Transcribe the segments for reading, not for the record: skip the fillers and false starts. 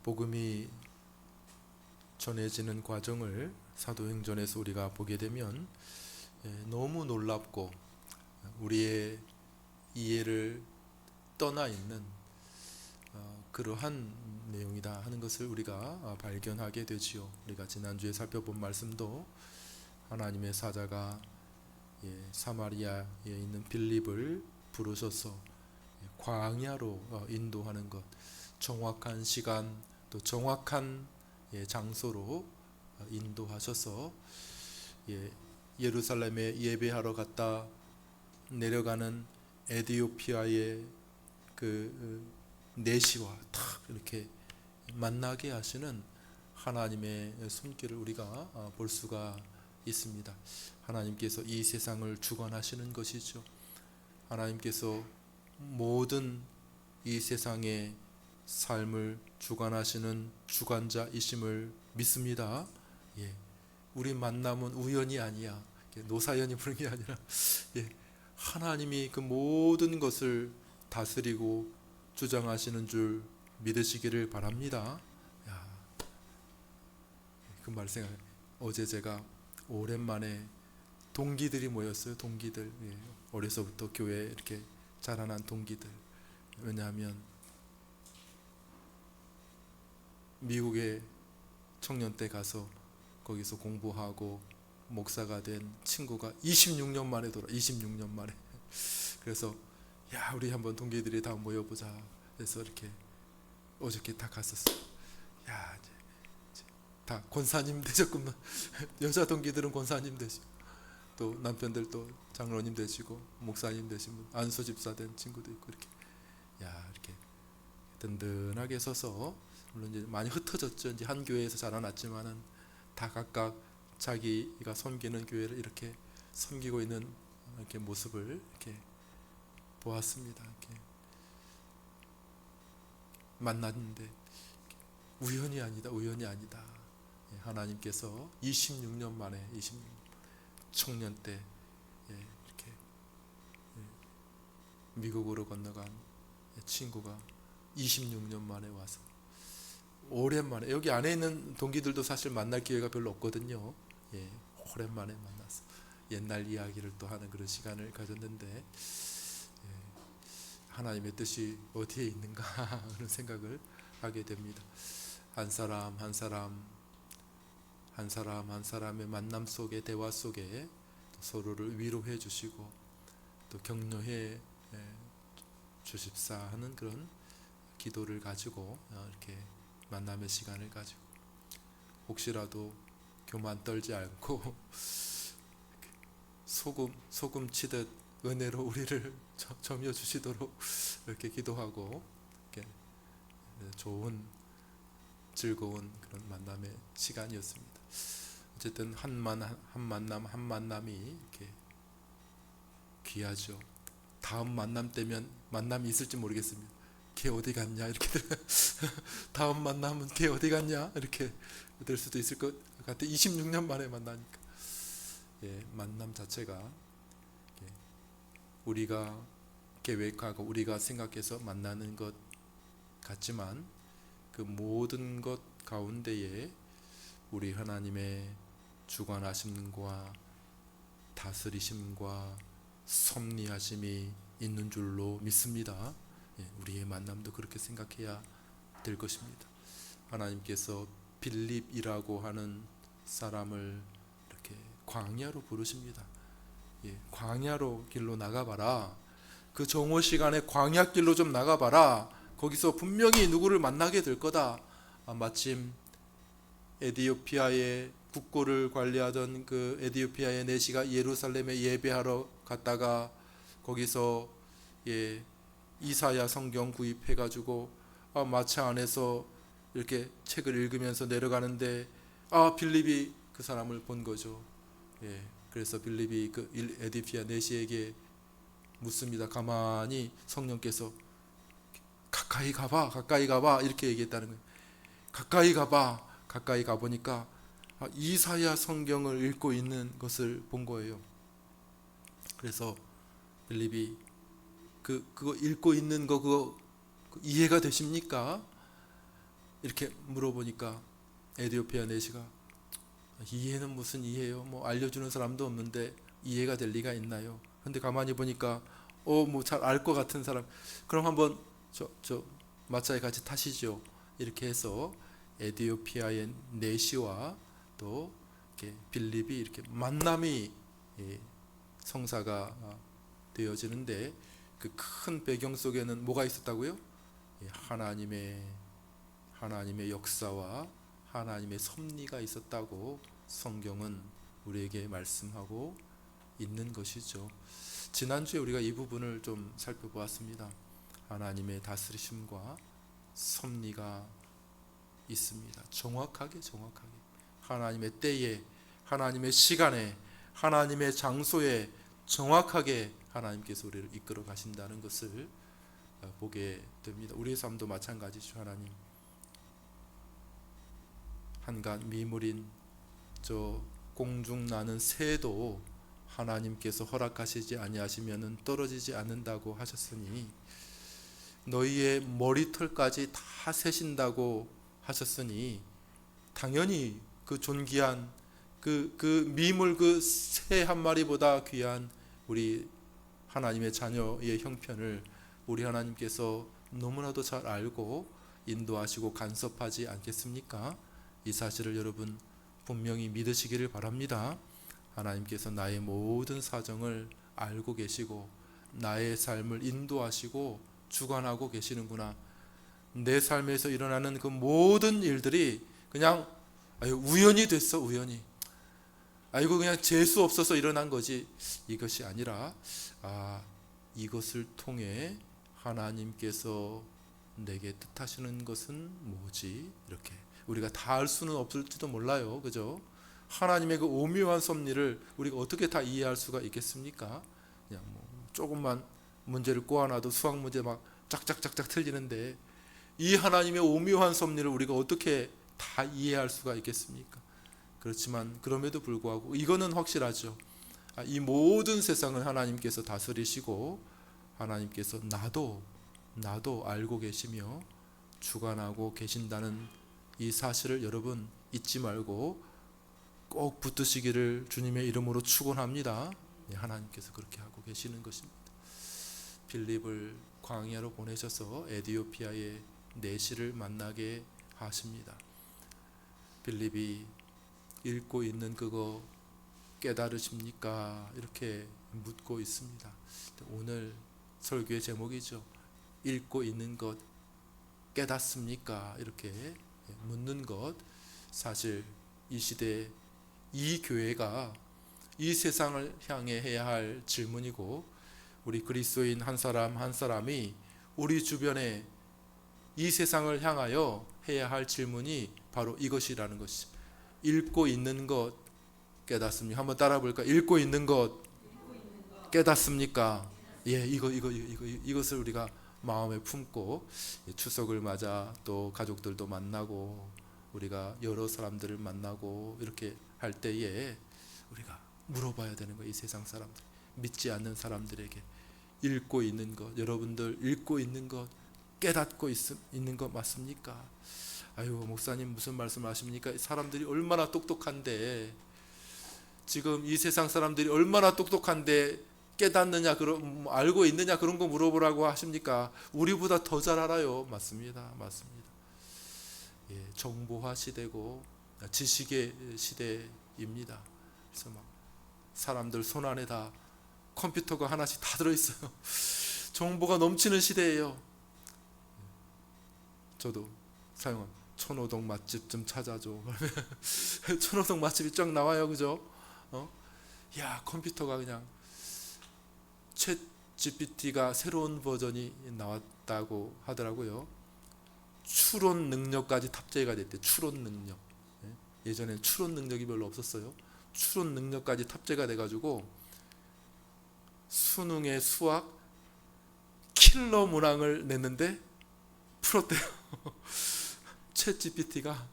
복음이 전해지는 과정을 사도행전에서 우리가 보게 되면 너무 놀랍고 우리의 이해를 떠나 있는 그러한 내용이다 하는 것을 우리가 발견하게 되지요. 우리가 지난주에 살펴본 말씀도 하나님의 사자가 사마리아에 있는 빌립을 부르셔서 광야로 인도하는 것, 정확한 시간 또 정확한 장소로 인도하셔서 예루살렘에 예배하러 갔다 내려가는 에디오피아의 그 내시와 탁 이렇게 만나게 하시는 하나님의 손길을 우리가 볼 수가 있습니다. 하나님께서 이 세상을 주관하시는 것이죠. 하나님께서 모든 이 세상의 삶을 주관하시는 주관자이심을 믿습니다. 우리 만남은 우연이 아니야. 노사연이 부른 게 아니라 하나님이 그 모든 것을 다스리고 주장하시는 줄 믿으시기를 바랍니다. 그 말 생각. 어제 제가 오랜만에 동기들이 모였어요. 동기들. 어려서부터 교회에 이렇게 자라난 동기들. 왜냐하면 미국에 청년 때 가서 거기서 공부하고 목사가 된 친구가 26년 만에 26년 만에. 그래서 우리 한번 동기들이 다 모여보자. 그래서 이렇게 어저께 다 갔었어. 다 권사님 되셨구나. 여자 동기들은 권사님 되시고 또 남편들도 장로님 되시고 목사님 되신 분, 안수 집사 된 친구도 있고 이렇게 든든하게 서서, 물론 이제 많이 흩어졌죠. 이제 한 교회에서 자라났지만은 다 각각 자기가 섬기는 교회를 이렇게 섬기고 있는 이렇게 모습을 이렇게 보았습니다. 이렇게 만났는데 우연이 아니다. 하나님께서 26년 만에 26년 청년 때 이렇게 미국으로 건너간 친구가 26년 만에 와서 오랜만에, 여기 안에 있는 동기들도 사실 만날 기회가 별로 없거든요. 오랜만에 만나서 옛날 이야기를 또 하는 그런 시간을 가졌는데 하나님의 뜻이 어디에 있는가 그런 생각을 하게 됩니다. 한 사람 한 사람의 만남 속에, 대화 속에 서로를 위로해 주시고 또 격려해 주십사 하는 그런 기도를 가지고 이렇게 만남의 시간을 가지고, 혹시라도 교만 떨지 않고 소금 치듯 은혜로 우리를 점여 주시도록 이렇게 기도하고 이렇게 좋은 즐거운 그런 만남의 시간이었습니다. 어쨌든 한 만남이 이렇게 귀하죠. 다음 만남 때면 만남이 있을지 모르겠습니다. 걔 어디 갔냐 이렇게 다음 만남은 걔 어디 갔냐 이렇게 될 수도 있을 것 같아. 26년 만에 만나니까 만남 자체가 우리가 계획하고 우리가 생각해서 만나는 것 같지만 그 모든 것 가운데에 우리 하나님의 주관하심과 다스리심과 섭리하심이 있는 줄로 믿습니다. 우리의 만남도 그렇게 생각해야 될 것입니다. 하나님께서 빌립이라고 하는 사람을 이렇게 광야로 부르십니다. 광야로 길로 나가봐라. 그 정오 시간에 광야 길로 좀 나가봐라. 거기서 분명히 누구를 만나게 될 거다. 마침 에디오피아의 국고를 관리하던 그 에디오피아의 내시가 예루살렘에 예배하러 갔다가 거기서 이사야 성경 구입해가지고 마차 안에서 이렇게 책을 읽으면서 내려가는데 빌립이 그 사람을 본 거죠. 그래서 빌립이 그 에디오피아 내시에게 묻습니다. 가만히 성령께서 가까이 가봐 이렇게 얘기했다는 거예요. 가까이 가보니까 이사야 성경을 읽고 있는 것을 본 거예요. 그래서 빌립이 그거 읽고 있는 거 그거 이해가 되십니까? 이렇게 물어보니까 에디오피아 내시가 이해는 무슨 이해요? 뭐 알려주는 사람도 없는데 이해가 될 리가 있나요? 근데 가만히 보니까 뭐 잘 알 것 같은 사람, 그럼 한번 저 마차에 같이 타시죠. 이렇게 해서 에디오피아의 내시와 또 이렇게 빌립이 이렇게 만남이 성사가 되어지는데, 그 큰 배경 속에는 뭐가 있었다고요? 하나님의 역사와 하나님의 섭리가 있었다고 성경은 우리에게 말씀하고 있는 것이죠. 지난주에 우리가 이 부분을 좀 살펴보았습니다. 하나님의 다스리심과 섭리가 있습니다. 정확하게 하나님의 때에, 하나님의 시간에, 하나님의 장소에 정확하게 하나님께서 우리를 이끌어 가신다는 것을 보게 됩니다. 우리의 삶도 마찬가지죠. 하나님, 한갓 미물인 저 공중 나는 새도 하나님께서 허락하시지 아니하시면은 떨어지지 않는다고 하셨으니, 너희의 머리털까지 다 세신다고 하셨으니, 당연히 그 존귀한 그 미물, 그 새 한 마리보다 귀한 우리 하나님의 자녀의 형편을 우리 하나님께서 너무나도 잘 알고 인도하시고 간섭하지 않겠습니까? 이 사실을 여러분 분명히 믿으시기를 바랍니다. 하나님께서 나의 모든 사정을 알고 계시고 나의 삶을 인도하시고 주관하고 계시는구나. 내 삶에서 일어나는 그 모든 일들이 그냥 우연이 됐어, 우연히. 이거 그냥 재수 없어서 일어난 거지. 이것이 아니라 이것을 통해 하나님께서 내게 뜻하시는 것은 뭐지? 이렇게 우리가 다 알 수는 없을지도 몰라요. 그죠? 하나님의 그 오묘한 섭리를 우리가 어떻게 다 이해할 수가 있겠습니까? 그냥 뭐 조금만 문제를 꼬아놔도 수학 문제 막 짝짝짝짝 틀리는데, 이 하나님의 오묘한 섭리를 우리가 어떻게 다 이해할 수가 있겠습니까? 그렇지만 그럼에도 불구하고 이거는 확실하죠. 이 모든 세상을 하나님께서 다스리시고 하나님께서 나도 알고 계시며 주관하고 계신다는 이 사실을 여러분 잊지 말고 꼭 붙드시기를 주님의 이름으로 축원합니다. 하나님께서 그렇게 하고 계시는 것입니다. 빌립을 광야로 보내셔서 에디오피아의 내시를 만나게 하십니다. 빌립이 읽고 있는 그거 깨달으십니까? 이렇게 묻고 있습니다. 오늘 설교의 제목이죠. 읽고 있는 것 깨닫습니까? 이렇게 묻는 것. 사실 이 시대, 이 교회가 이 세상을 향해 해야 할 질문이고, 우리 그리스도인 한 사람 한 사람이 우리 주변에 이 세상을 향하여 해야 할 질문이 바로 이것이라는 것이죠. 읽고 있는 것 깨닫습니까? 한번 따라 볼까? 읽고 있는 것 깨닫습니까? 이것을 우리가 마음에 품고 추석을 맞아 또 가족들도 만나고 우리가 여러 사람들을 만나고 이렇게 할 때에 우리가 물어봐야 되는 거예요. 이 세상 사람들, 믿지 않는 사람들에게 읽고 있는 것, 여러분들 읽고 있는 것, 깨닫고 있는 것 맞습니까? 목사님 무슨 말씀하십니까? 사람들이 얼마나 똑똑한데, 지금 이 세상 사람들이 얼마나 똑똑한데 깨닫느냐, 알고 있느냐 그런 거 물어보라고 하십니까? 우리보다 더 잘 알아요. 맞습니다. 정보화 시대고 지식의 시대입니다. 그래서 막 사람들 손 안에 다 컴퓨터가 하나씩 다 들어있어요. 정보가 넘치는 시대예요. 저도 사용한 천호동 맛집 좀 찾아줘. 천호동 맛집이 쫙 나와요. 그죠? 컴퓨터가 그냥 챗 GPT가 새로운 버전이 나왔다고 하더라고요. 추론 능력까지 탑재가 됐대. 추론 능력. 예전엔 추론 능력이 별로 없었어요. 추론 능력까지 탑재가 돼가지고 수능의 수학 킬러 문항을 냈는데 풀었대요. 챗 GPT가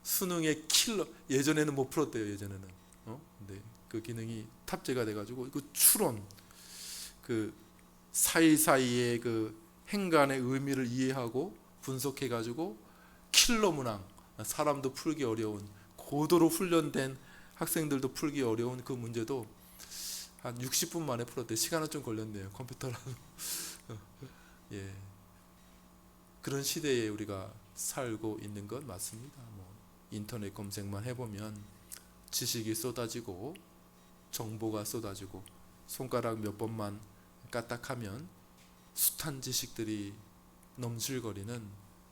수능의 킬러, 예전에는 못 풀었대요. 예전에는. 근데 그 기능이 탑재가 돼가지고 그 추론, 그 사이사이의 그 행간의 의미를 이해하고 분석해가지고 킬러 문항, 사람도 풀기 어려운, 고도로 훈련된 학생들도 풀기 어려운 그 문제도 한 60분 만에 풀었대요. 시간은 좀 걸렸네요. 컴퓨터라도. 예. 그런 시대에 우리가 살고 있는 것 맞습니다. 인터넷 검색만 해보면 지식이 쏟아지고 정보가 쏟아지고 손가락 몇 번만 까딱하면 숱한 지식들이 넘실거리는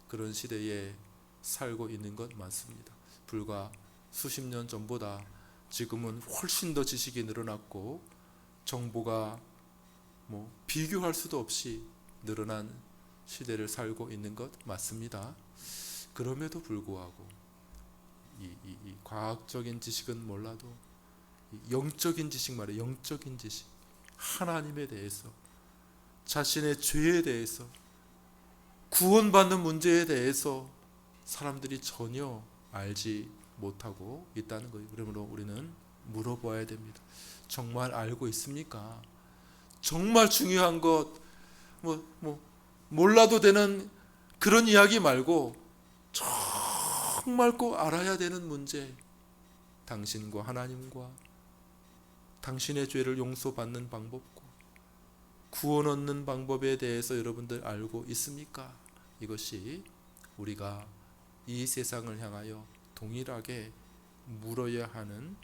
그런 시대에 살고 있는 것 맞습니다. 불과 수십 년 전보다 지금은 훨씬 더 지식이 늘어났고 정보가 비교할 수도 없이 늘어난 시대를 살고 있는 것 맞습니다. 그럼에도 불구하고 이 과학적인 지식은 몰라도 영적인 지식 말이에요. 영적인 지식, 하나님에 대해서, 자신의 죄에 대해서, 구원받는 문제에 대해서 사람들이 전혀 알지 못하고 있다는 거예요. 그러므로 우리는 물어봐야 됩니다. 정말 알고 있습니까? 정말 중요한 것, 몰라도 되는 그런 이야기 말고 정말 꼭 알아야 되는 문제, 당신과 하나님과 당신의 죄를 용서받는 방법과 구원 얻는 방법에 대해서 여러분들 알고 있습니까? 이것이 우리가 이 세상을 향하여 동일하게 물어야 하는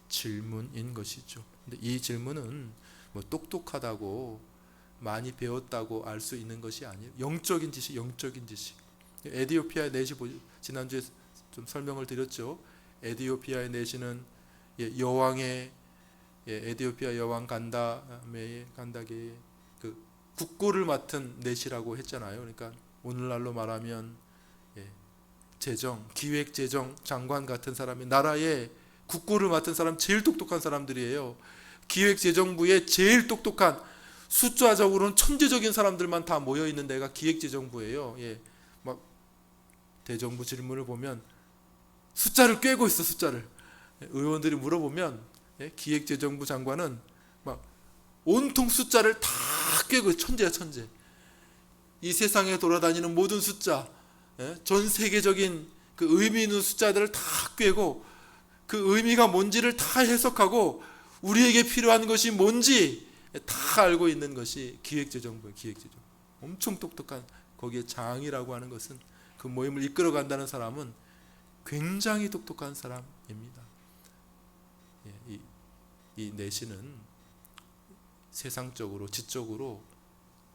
질문인 것이죠. 근데 이 질문은 똑똑하다고 많이 배웠다고 알 수 있는 것이 아니에요. 영적인 지식, 영적인 지식. 에디오피아의 내시 지난주에 좀 설명을 드렸죠. 에디오피아의 내시는 여왕의 에디오피아 여왕 간다계의 그 국고를 맡은 내시라고 했잖아요. 그러니까 오늘날로 말하면 재정, 기획재정 장관 같은 사람이 나라의 국고를 맡은 사람 제일 똑똑한 사람들이에요. 기획재정부에 제일 똑똑한 숫자적으로는 천재적인 사람들만 다 모여 있는 데가 기획재정부예요. 막 대정부 질문을 보면 숫자를 꿰고 있어. 숫자를 의원들이 물어보면 기획재정부 장관은 막 온통 숫자를 다 꿰고 천재야, 천재. 이 세상에 돌아다니는 모든 숫자, 전 세계적인 그 의미 있는 숫자들을 다 꿰고 그 의미가 뭔지를 다 해석하고 우리에게 필요한 것이 뭔지 다 알고 있는 것이 기획재정부예요. 기획재정. 엄청 똑똑한, 거기에 장이라고 하는 것은 그 모임을 이끌어 간다는 사람은 굉장히 똑똑한 사람입니다. 이 내시는 세상적으로, 지적으로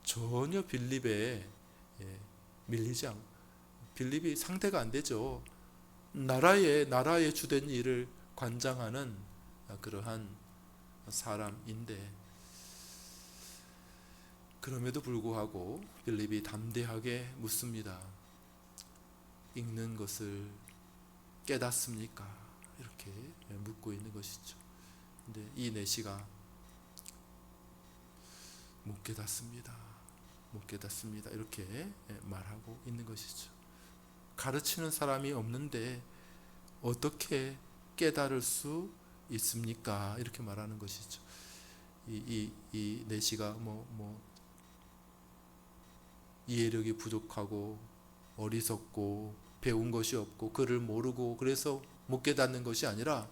전혀 빌립에 밀리지 않고, 빌립이 상대가 안 되죠. 나라의 주된 일을 관장하는 그러한 사람인데, 그럼에도 불구하고 빌립이 담대하게 묻습니다. 읽는 것을 깨닫습니까? 이렇게 묻고 있는 것이죠. 근데 이 내시가 못 깨닫습니다. 못 깨닫습니다. 이렇게 말하고 있는 것이죠. 가르치는 사람이 없는데 어떻게 깨달을 수 있습니까? 이렇게 말하는 것이죠. 이 내시가 이해력이 부족하고 어리석고 배운 것이 없고 글을 모르고 그래서 못 깨닫는 것이 아니라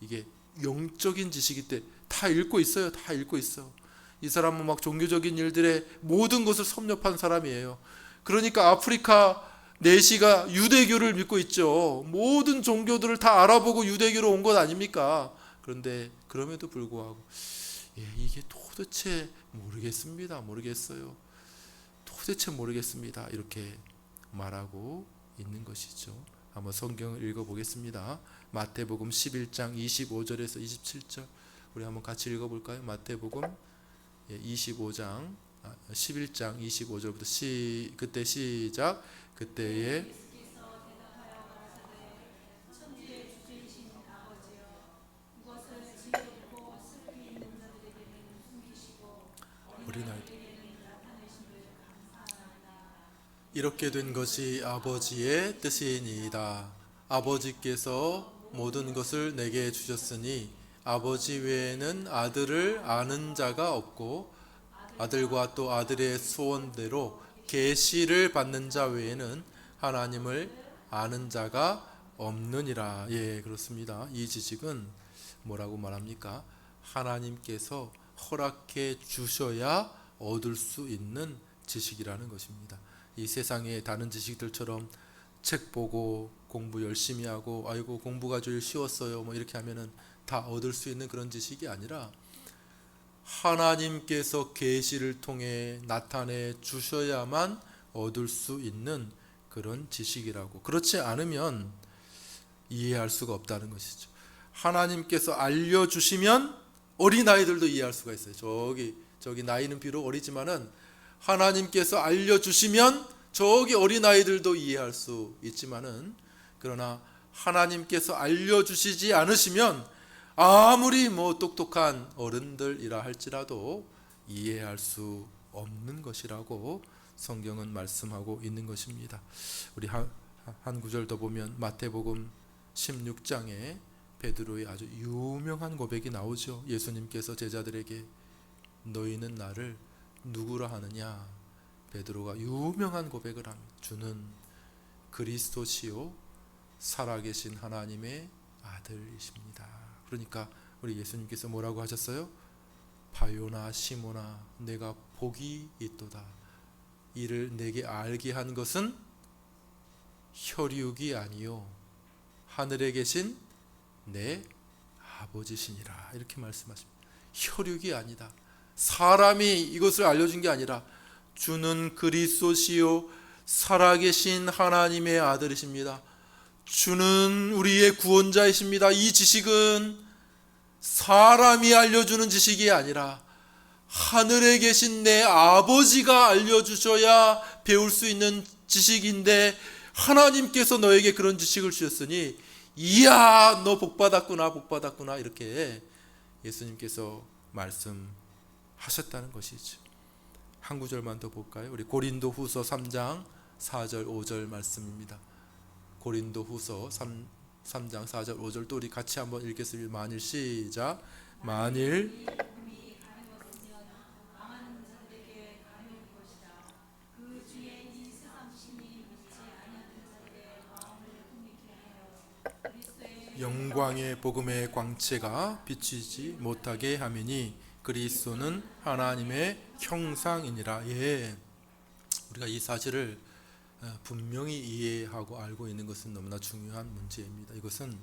이게 영적인 지식이 때 다 읽고 있어요. 다 읽고 있어. 이 사람은 막 종교적인 일들에 모든 것을 섭렵한 사람이에요. 그러니까 아프리카 내시가 유대교를 믿고 있죠. 모든 종교들을 다 알아보고 유대교로 온 것 아닙니까? 그런데 그럼에도 불구하고 이게 도대체 모르겠어요. 도대체 모르겠습니다. 이렇게 말하고 있는 것이죠. 한번 성경을 읽어보겠습니다. 마태복음 11장 25절에서 27절 우리 한번 같이 읽어볼까요? 마태복음 11장 25절부터 그때 시작. 그때에 어린아이들 이렇게 된 것이 아버지의 뜻이니이다. 아버지께서 모든 것을 내게 주셨으니 아버지 외에는 아들을 아는 자가 없고 아들과 또 아들의 소원대로 계시를 받는 자 외에는 하나님을 아는 자가 없느니라. 예, 그렇습니다. 이 지식은 뭐라고 말합니까? 하나님께서 허락해 주셔야 얻을 수 있는 지식이라는 것입니다. 이 세상의 다른 지식들처럼 책 보고 공부 열심히 하고 아이고 공부가 제일 쉬웠어요 뭐 이렇게 하면은 다 얻을 수 있는 그런 지식이 아니라 하나님께서 계시를 통해 나타내 주셔야만 얻을 수 있는 그런 지식이라고. 그렇지 않으면 이해할 수가 없다는 것이죠. 하나님께서 알려주시면 어린아이들도 이해할 수가 있어요. 저기 나이는 비록 어리지만은 하나님께서 알려주시면 저기 어린아이들도 이해할 수 있지만은, 그러나 하나님께서 알려주시지 않으시면 아무리 뭐 똑똑한 어른들이라 할지라도 이해할 수 없는 것이라고 성경은 말씀하고 있는 것입니다. 우리 한 구절 더 보면 마태복음 16장에 베드로의 아주 유명한 고백이 나오죠. 예수님께서 제자들에게 너희는 나를 누구라 하느냐. 베드로가 유명한 고백을 합니다. 주는 그리스도시요 살아계신 하나님의 아들이십니다. 그러니까 우리 예수님께서 뭐라고 하셨어요? 바요나 시모나 내가 복이 있도다. 이를 내게 알게 한 것은 혈육이 아니요 하늘에 계신 내 아버지시니라. 이렇게 말씀하십니다. 혈육이 아니다. 사람이 이것을 알려준 게 아니라 주는 그리스도시요 살아계신 하나님의 아들이십니다. 주는 우리의 구원자이십니다. 이 지식은 사람이 알려주는 지식이 아니라 하늘에 계신 내 아버지가 알려주셔야 배울 수 있는 지식인데, 하나님께서 너에게 그런 지식을 주셨으니 이야 너 복받았구나 복받았구나 이렇게 예수님께서 말씀하셨다는 것이죠. 한 구절만 더 볼까요? 우리 고린도후서 3장 4절 5절 말씀입니다. 고린도후서 3장 4절 5절 또 우리 같이 한번 읽겠습니다. 만일 시작. 만일 영광의 복음의 광채가 비치지 못하게 하미니 그리스도는 하나님의 형상이니라. 예, 우리가 이 사실을 분명히 이해하고 알고 있는 것은 너무나 중요한 문제입니다. 이것은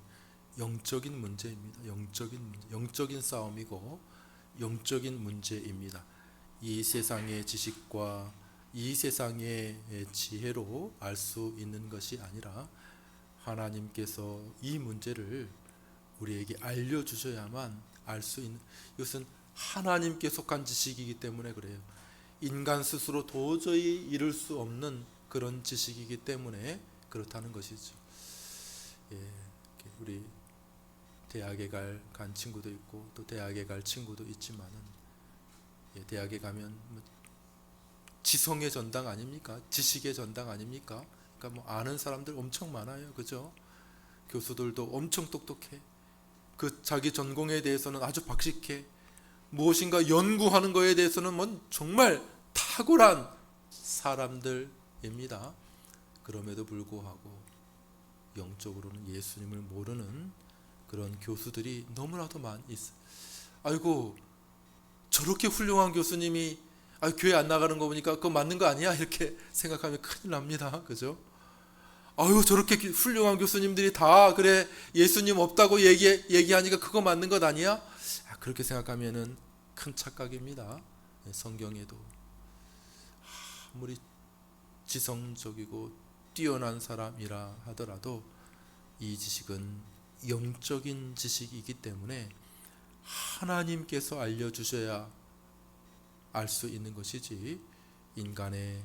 영적인 문제입니다. 영적인 싸움이고 영적인 문제입니다. 이 세상의 지식과 이 세상의 지혜로 알 수 있는 것이 아니라 하나님께서 이 문제를 우리에게 알려주셔야만 알 수 있는, 이것은 하나님께 속한 지식이기 때문에 그래요. 인간 스스로 도저히 이룰 수 없는 그런 지식이기 때문에 그렇다는 것이죠. 예, 우리 대학에 간 친구도 있고 또 대학에 갈 친구도 있지만은, 예, 대학에 가면 지성의 전당 아닙니까? 지식의 전당 아닙니까? 그러니까 뭐 아는 사람들 엄청 많아요, 그죠? 교수들도 엄청 똑똑해. 그 자기 전공에 대해서는 아주 박식해. 무엇인가 연구하는 것에 대해서는 뭐 정말 탁월한 사람들입니다. 그럼에도 불구하고 영적으로는 예수님을 모르는 그런 교수들이 너무나도 많이 있어요. 아이고 저렇게 훌륭한 교수님이 교회 안 나가는 거 보니까 그거 맞는 거 아니야? 이렇게 생각하면 큰일 납니다. 그죠? 아유 저렇게 훌륭한 교수님들이 다 그래 예수님 없다고 얘기하니까 그거 맞는 것 아니야? 그렇게 생각하면은 큰 착각입니다. 성경에도 아무리 지성적이고 뛰어난 사람이라 하더라도 이 지식은 영적인 지식이기 때문에 하나님께서 알려주셔야 알 수 있는 것이지 인간의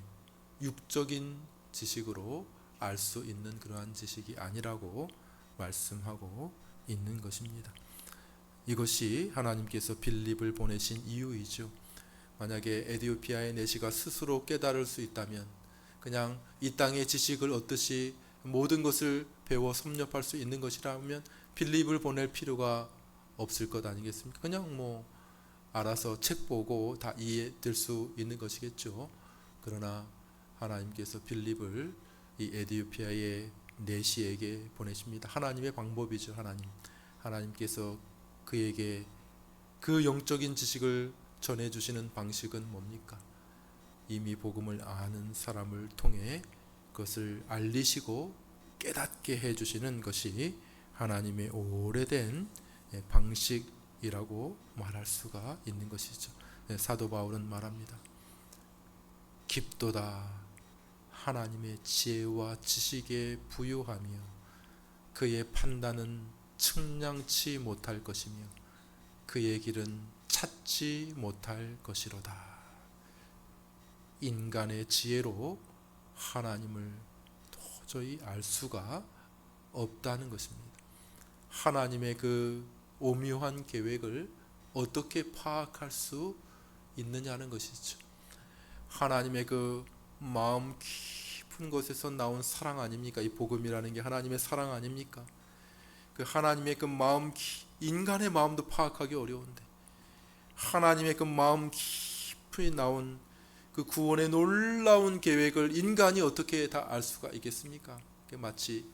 육적인 지식으로 알 수 있는 그러한 지식이 아니라고 말씀하고 있는 것입니다. 이것이 하나님께서 빌립을 보내신 이유이죠. 만약에 에디오피아의 내시가 스스로 깨달을 수 있다면 그냥 이 땅의 지식을 얻듯이 모든 것을 배워 섭렵할 수 있는 것이라면 빌립을 보낼 필요가 없을 것 아니겠습니까? 그냥 뭐 알아서 책 보고 다 이해될 수 있는 것이겠죠. 그러나 하나님께서 빌립을 이 에디오피아의 내시에게 보내십니다. 하나님의 방법이죠. 하나님께서 그에게 그 영적인 지식을 전해주시는 방식은 뭡니까? 이미 복음을 아는 사람을 통해 그것을 알리시고 깨닫게 해주시는 것이 하나님의 오래된 방식이라고 말할 수가 있는 것이죠. 사도 바울은 말합니다. 깊도다 하나님의 지혜와 지식에 부유하며 그의 판단은 측량치 못할 것이며 그의 길은 찾지 못할 것이로다. 인간의 지혜로 하나님을 도저히 알 수가 없다는 것입니다. 하나님의 그 오묘한 계획을 어떻게 파악할 수 있느냐는 것이죠. 하나님의 그 마음 깊은 곳에서 나온 사랑 아닙니까? 이 복음이라는 게 하나님의 사랑 아닙니까? 그 하나님의 그 마음, 인간의 마음도 파악하기 어려운데 하나님의 그 마음 깊이 나온 그 구원의 놀라운 계획을 인간이 어떻게 다 알 수가 있겠습니까? 마치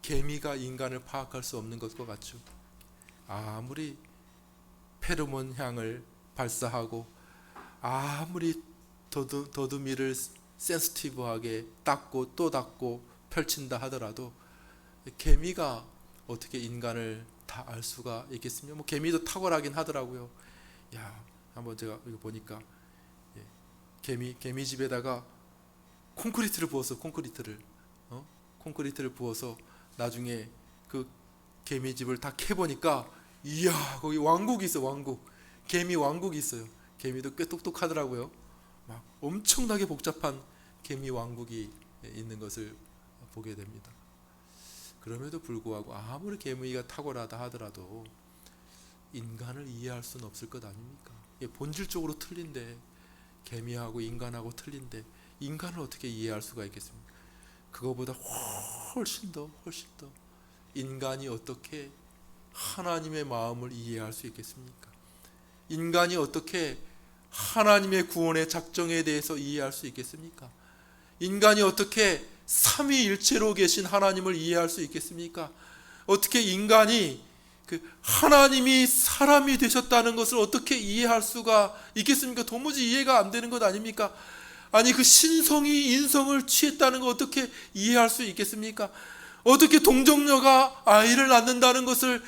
개미가 인간을 파악할 수 없는 것과 같죠. 아무리 페로몬 향을 발사하고 아무리 더듬이를 센시티브하게 닦고 또 닦고 펼친다 하더라도 개미가 어떻게 인간을 다 알 수가 있겠습니까? 뭐 개미도 탁월하긴 하더라고요. 야, 한번 제가 이거 보니까 개미 집에다가 콘크리트를 부어서 콘크리트를 부어서 나중에 그 개미 집을 다 캐보니까 이야, 거기 왕국이 있어. 개미 왕국이 있어요. 개미도 꽤 똑똑하더라고요. 막 엄청나게 복잡한 개미 왕국이 있는 것을 보게 됩니다. 그럼에도 불구하고 아무리 개미가 탁월하다 하더라도 인간을 이해할 수는 없을 것 아닙니까? 본질적으로 틀린데, 개미하고 인간하고 틀린데 인간을 어떻게 이해할 수가 있겠습니까? 그거보다 훨씬 더 인간이 어떻게 하나님의 마음을 이해할 수 있겠습니까? 인간이 어떻게 하나님의 구원의 작정에 대해서 이해할 수 있겠습니까? 인간이 어떻게 삼위일체로 계신 하나님을 이해할 수 있겠습니까? 어떻게 인간이 그 하나님이 사람이 되셨다는 것을 어떻게 이해할 수가 있겠습니까? 도무지 이해가 안 되는 것 아닙니까? 아니, 그 신성이 인성을 취했다는 거 어떻게 이해할 수 있겠습니까? 어떻게 동정녀가 아이를 낳는다는 것을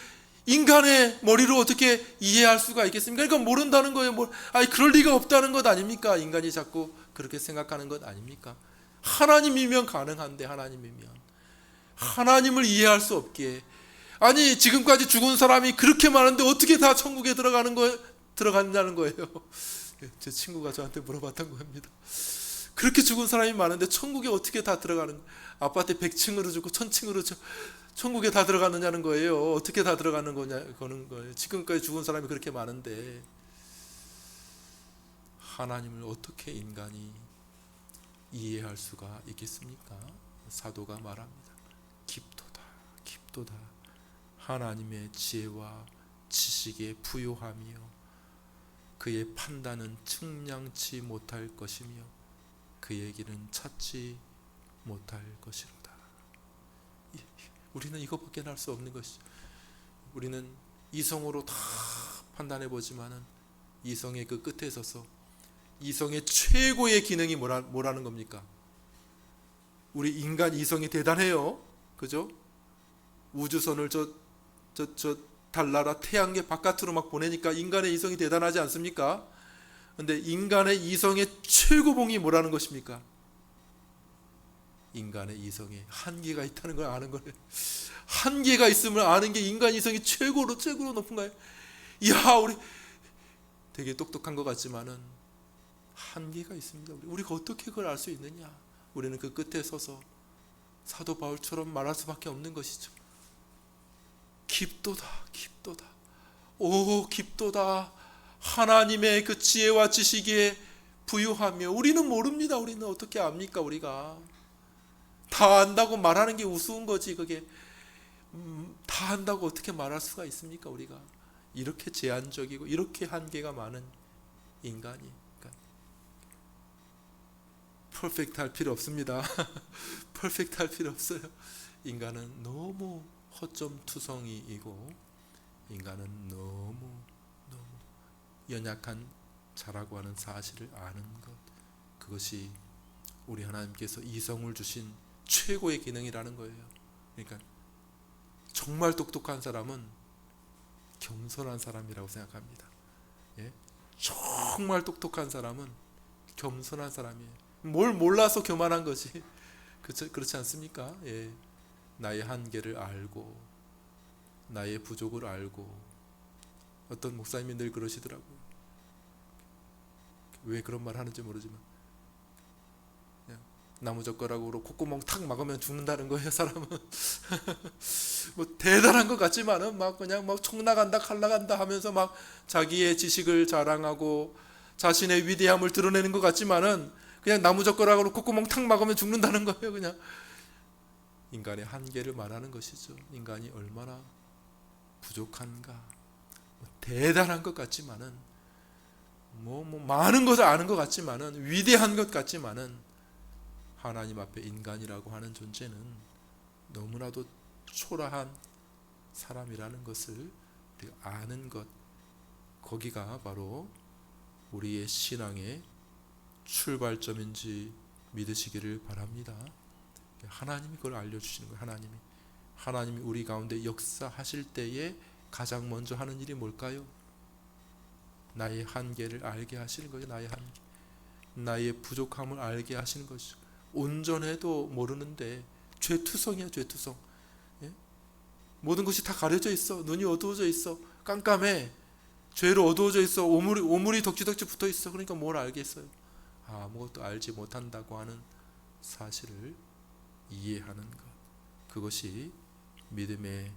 인간의 머리로 어떻게 이해할 수가 있겠습니까? 그러니까 모른다는 거예요. 아니, 그럴 리가 없다는 것 아닙니까? 인간이 자꾸 그렇게 생각하는 것 아닙니까? 하나님이면 가능한데, 하나님을 이해할 수 없기에, 아니 지금까지 죽은 사람이 그렇게 많은데 어떻게 다 천국에 들어간다는 거예요. 제 친구가 저한테 물어봤던 겁니다. 그렇게 죽은 사람이 많은데 천국에 어떻게 다 들어가는 거예요? 아파트 100층으로 죽고 1000층으로 천국에 다 들어가느냐는 거예요. 어떻게 다 들어가는 거예요. 지금까지 죽은 사람이 그렇게 많은데 하나님을 어떻게 인간이 이해할 수가 있겠습니까? 사도가 말합니다. 깊도다 하나님의 지혜와 지식에 부요하며 그의 판단은 측량치 못할 것이며 그의 길은 찾지 못할 것이로다. 우리는 이것밖에 할 수 없는 것이죠. 우리는 이성으로 다 판단해 보지만은 이성의 그 끝에 서서 이성의 최고의 기능이 뭐라는 겁니까? 우리 인간 이성이 대단해요. 그죠? 우주선을 저 달나라 태양계 바깥으로 막 보내니까 인간의 이성이 대단하지 않습니까? 근데 인간의 이성의 최고봉이 뭐라는 것입니까? 인간의 이성에 한계가 있다는 걸 아는 거예요. 한계가 있음을 아는 게 인간 이성이 최고로 높은 거예요. 이야, 우리 되게 똑똑한 것 같지만은 한계가 있습니다. 우리가 어떻게 그걸 알 수 있느냐? 우리는 그 끝에 서서 사도 바울처럼 말할 수밖에 없는 것이죠. 깊도다. 오, 깊도다. 하나님의 그 지혜와 지식에 부유하며 우리는 모릅니다. 우리는 어떻게 압니까? 우리가 다 안다고 말하는 게 우스운 거지. 그게 다 안다고 어떻게 말할 수가 있습니까? 우리가 이렇게 제한적이고 이렇게 한계가 많은 인간이 퍼펙트 할 필요 없습니다. 퍼펙트 할 필요 없어요. 인간은 너무 허점투성이이고 인간은 너무 연약한 자라고 하는 사실을 아는 것, 그것이 우리 하나님께서 이성을 주신 최고의 기능이라는 거예요. 그러니까 정말 똑똑한 사람은 겸손한 사람이라고 생각합니다. 예? 정말 똑똑한 사람은 겸손한 사람이에요. 뭘 몰라서 교만한 거지. 그렇지 않습니까? 예. 나의 한계를 알고 나의 부족을 알고, 어떤 목사님이 늘 그러시더라고요. 왜 그런 말 하는지 모르지만 그냥 나무젓가락으로 콧구멍 탁 막으면 죽는다는 거예요. 사람은 뭐 대단한 것 같지만은 막 그냥 막 총 나간다 칼 나간다 하면서 막 자기의 지식을 자랑하고 자신의 위대함을 드러내는 것 같지만은 그냥 나무젓가락으로 콧구멍 탁 막으면 죽는다는 거예요. 그냥 인간의 한계를 말하는 것이죠. 인간이 얼마나 부족한가. 대단한 것 같지만은 많은 것을 아는 것 같지만은, 위대한 것 같지만은, 하나님 앞에 인간이라고 하는 존재는 너무나도 초라한 사람이라는 것을 우리가 아는 것, 거기가 바로 우리의 신앙의 출발점인지 믿으시기를 바랍니다. 하나님이 그걸 알려주시는 거예요. 하나님이 우리 가운데 역사하실 때에 가장 먼저 하는 일이 뭘까요? 나의 한계를 알게 하시는 거예요. 나의 한계, 나의 부족함을 알게 하시는 것이죠. 온전해도 모르는데 죄투성이야. 죄투성. 예? 모든 것이 다 가려져 있어. 눈이 어두워져 있어. 깜깜해. 죄로 어두워져 있어. 오물이 덕지덕지 붙어 있어. 그러니까 뭘 알겠어요? 아무것도 알지 못한다고 하는 사실을 이해하는 것, 그것이 믿음의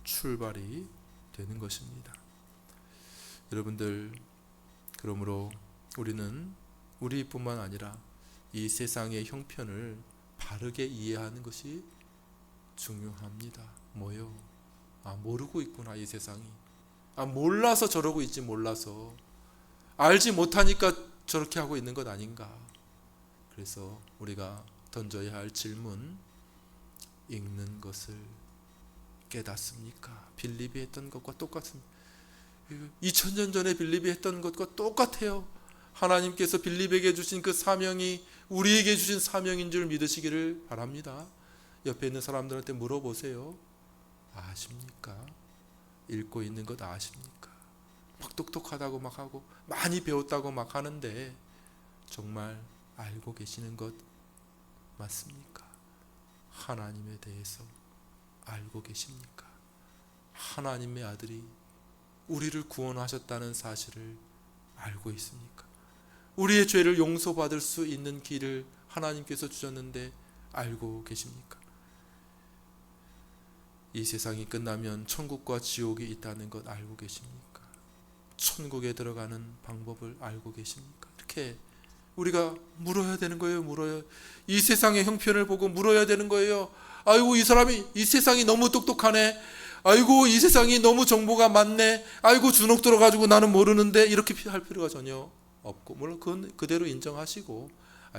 출발이 되는 것입니다. 여러분들, 그러므로 우리는 우리뿐만 아니라 이 세상의 형편을 바르게 이해하는 것이 중요합니다. 뭐요? 모르고 있구나, 이 세상이. 몰라서 저러고 있지. 몰라서 알지 못하니까 저렇게 하고 있는 것 아닌가. 그래서 우리가 던져야 할 질문, 읽는 것을 깨닫습니까? 빌립이 했던 것과 똑같습니다. 2000년 전에 빌립이 했던 것과 똑같아요. 하나님께서 빌립에게 주신 그 사명이 우리에게 주신 사명인 줄 믿으시기를 바랍니다. 옆에 있는 사람들한테 물어보세요. 아십니까? 읽고 있는 것 아십니까? 막 똑똑하다고 막 하고 많이 배웠다고 막 하는데 정말 알고 계시는 것 맞습니까? 하나님에 대해서 알고 계십니까? 하나님의 아들이 우리를 구원하셨다는 사실을 알고 있습니까? 우리의 죄를 용서받을 수 있는 길을 하나님께서 주셨는데 알고 계십니까? 이 세상이 끝나면 천국과 지옥이 있다는 것 알고 계십니까? 천국에 들어가는 방법을 알고 계십니까? 이렇게 우리가 물어야 되는 거예요. 물어야. 이 세상의 형편을 보고 물어야 되는 거예요. 아이고, 이 세상이 너무 똑똑하네. 아이고, 이 세상이 너무 정보가 많네. 아이고, 주눅 들어가지고 나는 모르는데. 이렇게 할 필요가 전혀 없고, 물론 그건 그대로 인정하시고,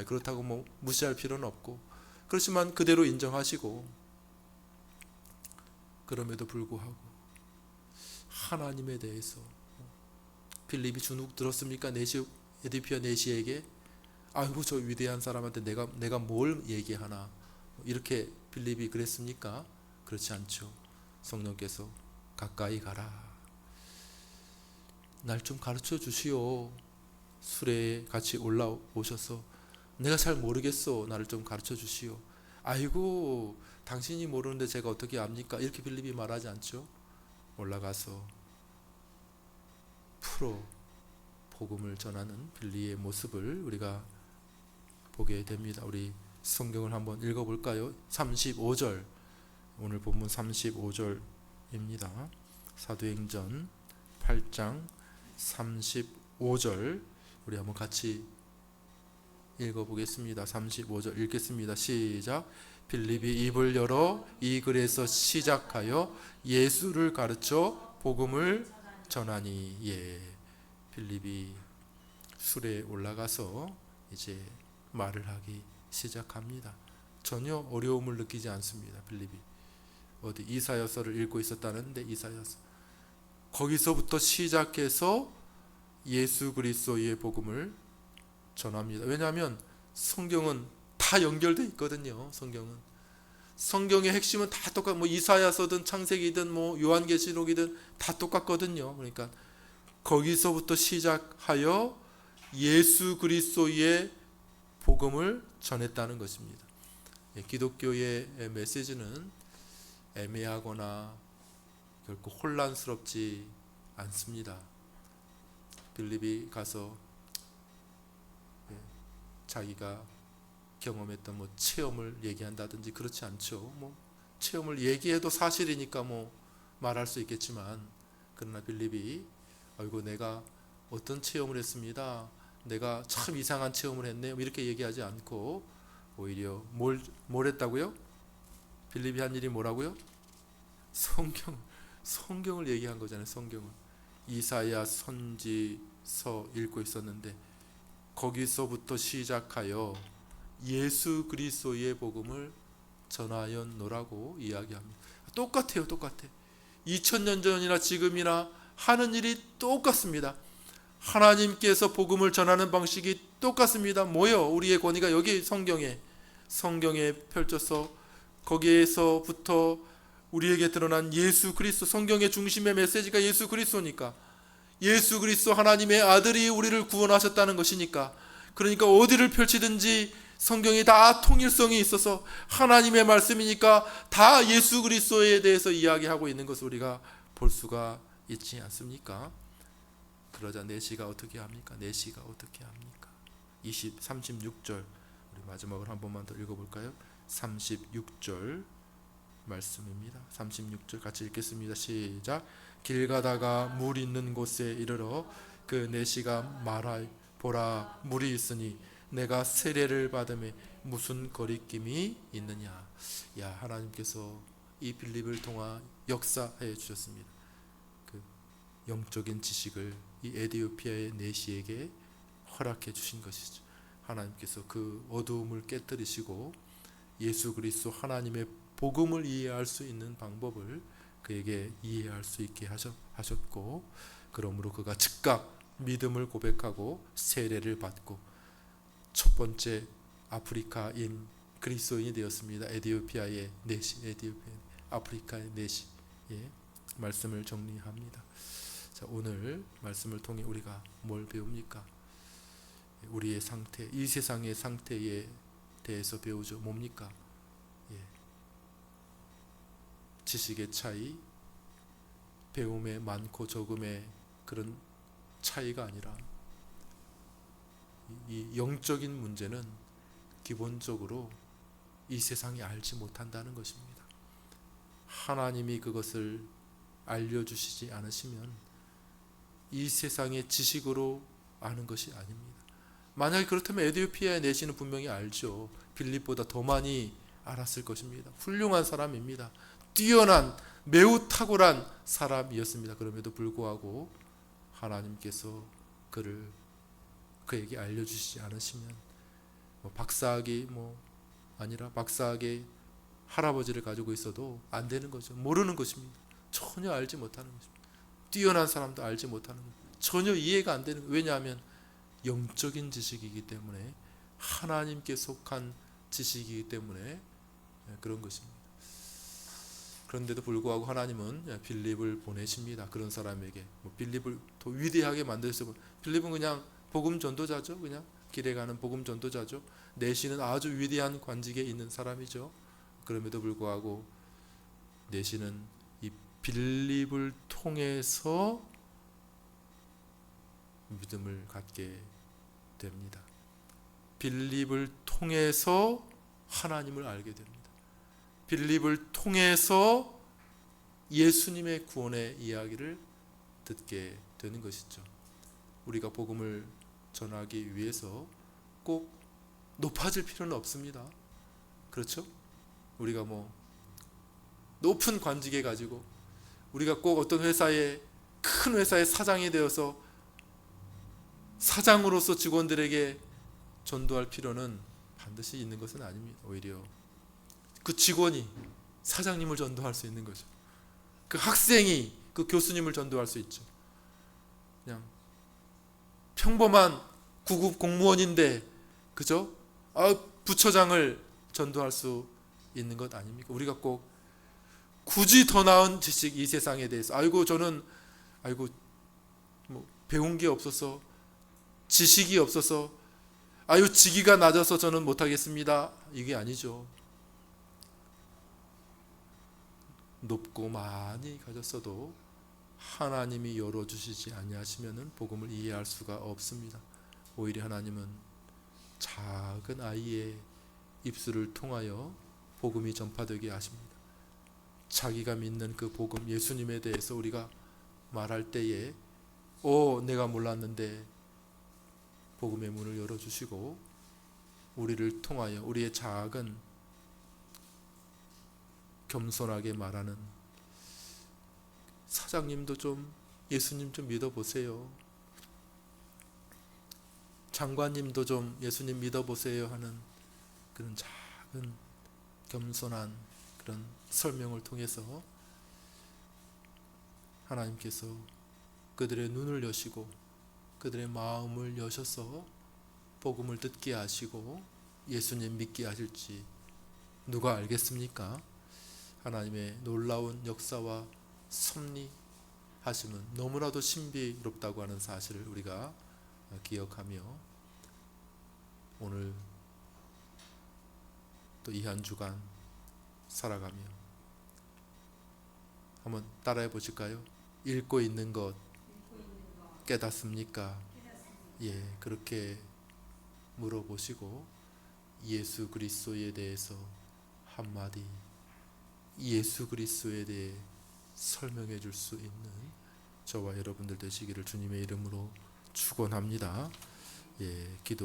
그렇다고 뭐 무시할 필요는 없고, 그렇지만 그대로 인정하시고, 그럼에도 불구하고 하나님에 대해서, 빌립이 주눅 들었습니까? 에디피아 내시에게 아이고, 저 위대한 사람한테 내가 뭘 얘기하나, 이렇게 빌립이 그랬습니까? 그렇지 않죠. 성령께서 가까이 가라, 날 좀 가르쳐 주시오. 수레에 같이 올라오셔서 내가 잘 모르겠어, 나를 좀 가르쳐 주시오. 아이고, 당신이 모르는데 제가 어떻게 압니까? 이렇게 빌립이 말하지 않죠. 올라가서 프로 복음을 전하는 빌립의 모습을 우리가 보게 됩니다. 우리 성경을 한번 읽어볼까요? 35절, 오늘 본문 35절입니다. 사도행전 8장 35절 우리 한번 같이 읽어보겠습니다. 35절 읽겠습니다. 시작. 빌립이 입을 열어 이 글에서 시작하여 예수를 가르쳐 복음을 전하니. 예, 빌립이 수레에 올라가서 이제 말을 하기 시작합니다. 전혀 어려움을 느끼지 않습니다. 빌립이 어디 이사야서를 읽고 있었다는데 이사야서 거기서부터 시작해서 예수 그리스도의 복음을 전합니다. 왜냐하면 성경은 다 연결돼 있거든요. 성경의 핵심은 다 똑같. 뭐 이사야서든 창세기든 뭐 요한계시록이든 다 똑같거든요. 그러니까 거기서부터 시작하여 예수 그리스도의 복음을 전했다는 것입니다. 기독교의 메시지는 애매하거나 결코 혼란스럽지 않습니다. 빌립이 가서 자기가 경험했던 뭐 체험을 얘기한다든지 그렇지 않죠. 뭐 체험을 얘기해도 사실이니까 뭐 말할 수 있겠지만, 그러나 빌립이 아이고 내가 어떤 체험을 했습니다. 내가 참 이상한 체험을 했네. 이렇게 얘기하지 않고 오히려 뭘 했다고요? 빌립이 한 일이 뭐라고요? 성경을 얘기한 거잖아요. 성경을. 이사야 선지서 읽고 있었는데 거기서부터 시작하여 예수 그리스도의 복음을 전하였노라고 이야기합니다. 똑같아요. 2000년 전이나 지금이나 하는 일이 똑같습니다. 하나님께서 복음을 전하는 방식이 똑같습니다. 뭐요? 우리의 권위가 여기 성경에 펼쳐서 거기에서부터 우리에게 드러난 예수 그리스도, 성경의 중심의 메시지가 예수 그리스도니까, 예수 그리스도 하나님의 아들이 우리를 구원하셨다는 것이니까, 그러니까 어디를 펼치든지 성경이 다 통일성이 있어서 하나님의 말씀이니까 다 예수 그리스도에 대해서 이야기하고 있는 것을 우리가 볼 수가 있지 않습니까? 그러자 내시가 어떻게 합니까? 36절 우리 마지막으로 한 번만 더 읽어볼까요? 36절 말씀입니다. 36절 같이 읽겠습니다. 시작. 길 가다가 물 있는 곳에 이르러 그 내시가 말하여 보라 물이 있으니 내가 세례를 받음에 무슨 거리낌이 있느냐. 야, 하나님께서 이 빌립을 통하 역사해 주셨습니다. 그 영적인 지식을 이 에디오피아의 내시에게 허락해 주신 것이죠. 하나님께서 그 어두움을 깨뜨리시고 예수 그리스도 하나님의 복음을 이해할 수 있는 방법을 그에게 이해할 수 있게 하셨고, 그러므로 그가 즉각 믿음을 고백하고 세례를 받고 첫 번째 아프리카인 그리스도인이 되었습니다. 에디오피아의 내시, 아프리카의 내시. 말씀을 정리합니다. 자, 오늘 말씀을 통해 우리가 뭘 배웁니까? 우리의 상태, 이 세상의 상태에 대해서 배우죠. 뭡니까? 지식의 차이, 배움의 많고 적음의 그런 차이가 아니라 이 영적인 문제는 기본적으로 이 세상이 알지 못한다는 것입니다. 하나님이 그것을 알려주시지 않으시면 이 세상의 지식으로 아는 것이 아닙니다. 만약에 그렇다면 에디오피아의 내시는 분명히 알죠. 빌립보다 더 많이 알았을 것입니다. 훌륭한 사람입니다. 뛰어난, 매우 탁월한 사람이었습니다. 그럼에도 불구하고 하나님께서 그에게 알려주시지 않으시면 박사학이 아니라 박사학의 할아버지를 가지고 있어도 안 되는 거죠. 모르는 것입니다. 전혀 알지 못하는 것입니다. 뛰어난 사람도 알지 못하는 거죠. 전혀 이해가 안 되는 거예요. 왜냐하면 영적인 지식이기 때문에, 하나님께 속한 지식이기 때문에 그런 것입니다. 그런데도 불구하고 하나님은 빌립을 보내십니다. 그런 사람에게 빌립을 더 위대하게 만드셔서, 빌립은 그냥 복음 전도자죠. 그냥 길에 가는 복음 전도자죠. 내시는 아주 위대한 관직에 있는 사람이죠. 그럼에도 불구하고 내시는 이 빌립을 통해서 믿음을 갖게 됩니다. 빌립을 통해서 하나님을 알게 됩니다. 빌립을 통해서 예수님의 구원의 이야기를 듣게 되는 것이죠. 우리가 복음을 전하기 위해서 꼭 높아질 필요는 없습니다. 그렇죠? 우리가 높은 관직에 가지고 우리가 꼭 어떤 큰 회사의 사장이 되어서 사장으로서 직원들에게 전도할 필요는 반드시 있는 것은 아닙니다. 오히려 그 직원이 사장님을 전도할 수 있는 거죠. 그 학생이 그 교수님을 전도할 수 있죠. 그냥 평범한 구급 공무원인데 그죠? 부처장을 전도할 수 있는 것 아닙니까? 우리가 꼭 굳이 더 나은 지식 이 세상에 대해서 저는 뭐 배운 게 없어서 지식이 없어서 직위가 낮아서 저는 못하겠습니다. 이게 아니죠. 높고 많이 가졌어도 하나님이 열어주시지 아니하시면은 복음을 이해할 수가 없습니다. 오히려 하나님은 작은 아이의 입술을 통하여 복음이 전파되게 하십니다. 자기가 믿는 그 복음 예수님에 대해서 우리가 말할 때에 내가 몰랐는데 복음의 문을 열어주시고 우리를 통하여 우리의 작은 겸손하게 말하는 사장님도 좀 예수님 좀 믿어보세요. 장관님도 좀 예수님 믿어보세요 하는 그런 작은 겸손한 그런 설명을 통해서 하나님께서 그들의 눈을 여시고 그들의 마음을 여셔서 복음을 듣게 하시고 예수님 믿게 하실지 누가 알겠습니까? 하나님의 놀라운 역사와 섭리하심은 너무나도 신비롭다고 하는 사실을 우리가 기억하며 오늘 또 이 한 주간 살아가며 한번 따라해 보실까요? 읽고 있는 것 깨닫습니까? 예, 그렇게 물어보시고 예수 그리스도에 대해서 한마디 예수 그리스도에 대해 설명해 줄 수 있는 저와 여러분들 되시기를 주님의 이름으로 축원합니다. 예, 기도